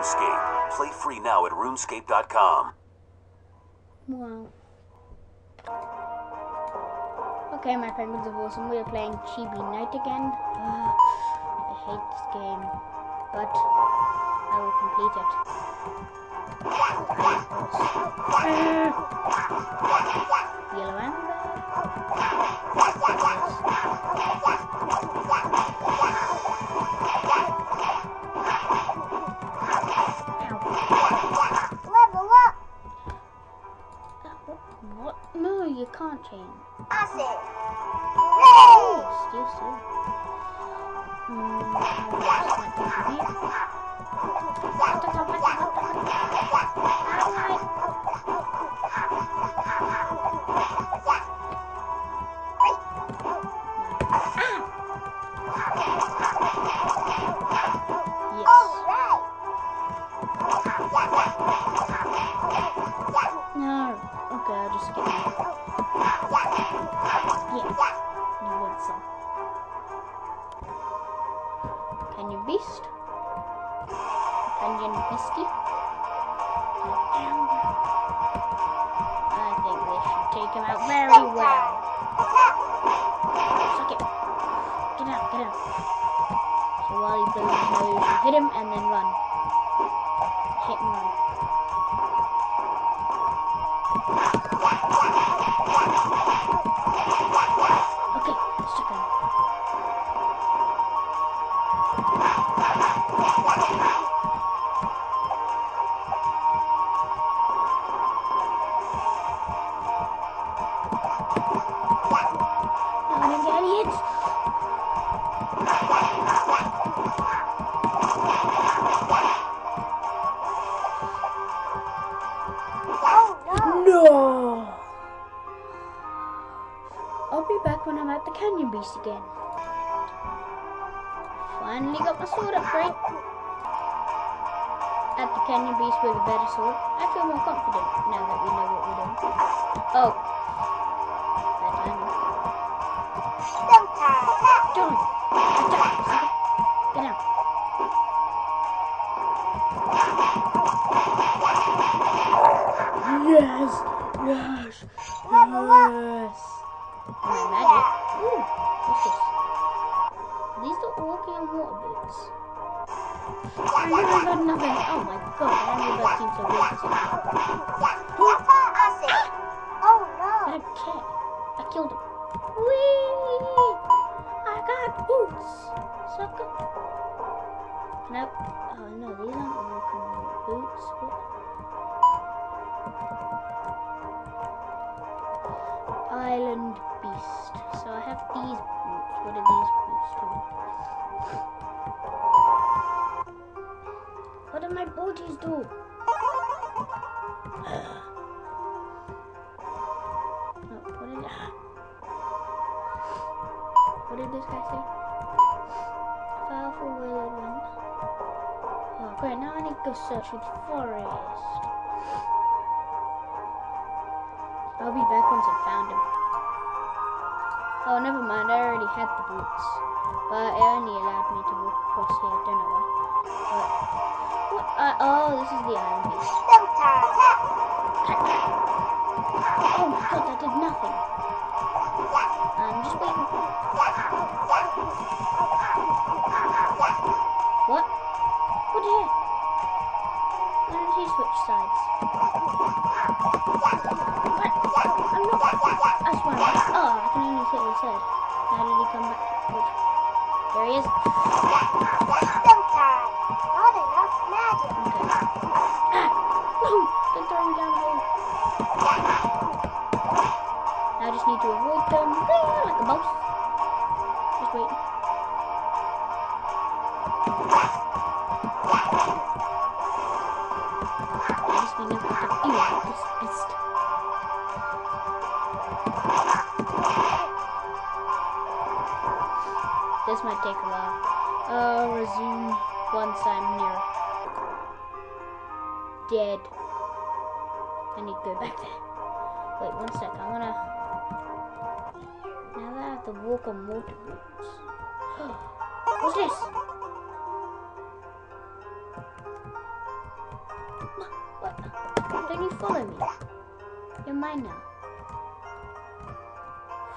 RuneScape. Play free now at RuneScape.com. Wow. Okay, my penguins are awesome. We are playing Chibi Night again. I hate this game, but I will complete it. Yellow Amber. Level up. What? No, you can't change. Acid. Still. No. Okay, I'll just skip it. Yeah. You want some. Canyon Beast. Canyon Beastie. I think this should take him out very well. Suck it. Get out. So while he blows his nose, you hit him and then run. Hit and run. Okay, stuck him. No, I didn't get any hits. No! I'll be back when I'm at the Canyon Beast again. Finally got my sword upgrade. At the Canyon Beast with a better sword. I feel more confident now that we know what we're doing. Oh. Bad timing. Don't. Attack. Get out. Yes. My magic. Ooh, what's this? These are walking on water boots. I never got nothing. Oh my god, I never got seems so weird. Oh no. I don't care. I killed him. Whee! I got boots. Sucker. Nope. Oh no, these aren't walking on boots. What? Island Beast. So I have these boots. What are these boots doing? What do my booties do? What did this guy say? Powerful willowed wind. Oh great, now I need to go search for the forest. I'll be back once I've found him. Oh, never mind, I already had the boots. But it only allowed me to walk across here, don't know why. But, what? Oh, this is the Island Beast. Oh my god, that did nothing. I'm just waiting. What? What did he? Why did he switch sides? What? I'm not. I swear. Oh, I can only see what he said. How did he come back? Which? There he is. Not enough magic. Okay. Ah! No! Don't throw me down the hole. Now I just need to avoid them. Like a boss. Just waiting. I just need to know what to do with this beast. This might take a while. I'll resume once I'm near dead. I need to go back there. Wait, one sec. I wanna. Now that I have to walk on water boots. What's this? Don't you follow me? You're mine now.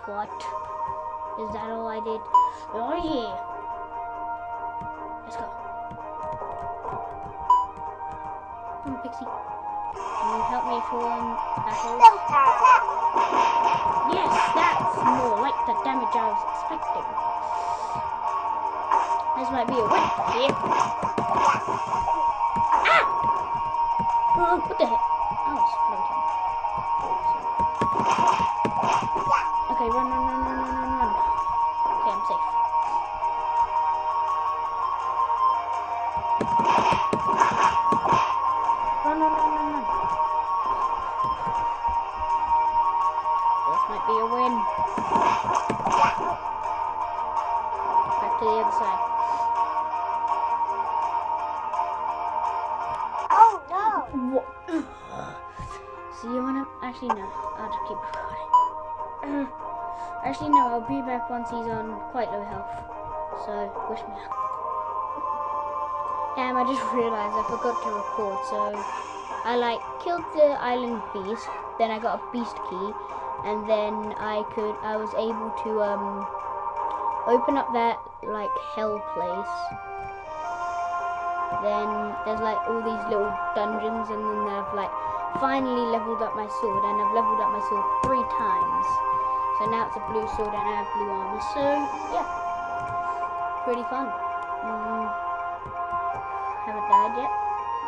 What? Is that all I did? Oh yeah. Let's go. Come on, Pixie. Can you help me for battles? Yes, that's more like the damage I was expecting. This might be a win here. Ah! Oh, what the heck? I was floating. Okay, run. Okay, I'm safe. Run. This might be a win. Back to the other side. Oh no! What? See you when actually no, I'll just keep recording. Actually no, I'll be back once he's on quite low health. So wish me luck. I just realised I forgot to record, so I killed the island beast, then I got a beast key, and then I was able to open up that hell place. Then there's all these little dungeons, and then I've finally leveled up my sword, and I've leveled up my sword 3 times. So now it's a blue sword and I have blue armor. So yeah, pretty fun. Haven't died yet.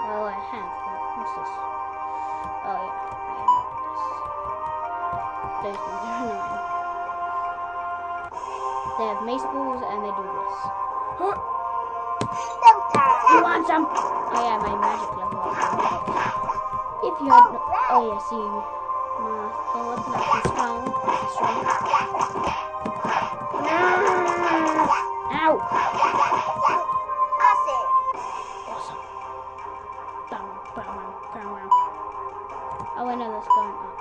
Well, I have, but what's this? Oh yeah, I am this. Those things are annoying. They have mace balls and they do this. You want some? Oh yeah, my magic level up. If you had no, oh yeah, see you. Oh, it's nice and strong. Nice and strong. Ow! Awesome. Oh, I know that's going up.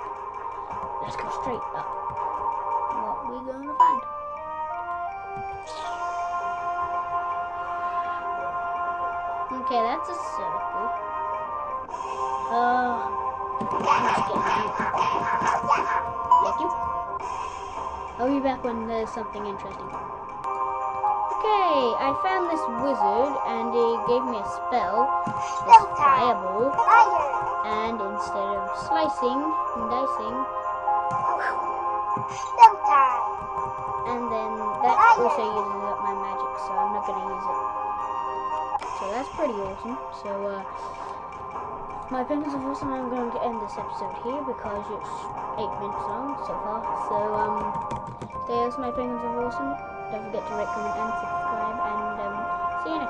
Let's go straight up. What we gonna find? Okay, that's a circle. I'm just getting out. Thank you. I'll be back when there's something interesting. Okay, I found this wizard and he gave me a spell, this fireball, and instead of slicing and dicing, and then that also uses up my magic, so I'm not going to use it. So that's pretty awesome. So my Penguins of Awesome, I'm going to end this episode here because it's 8 minutes long so far. So there's my Penguins of Awesome. Don't forget to rate, comment and subscribe, and see you next time.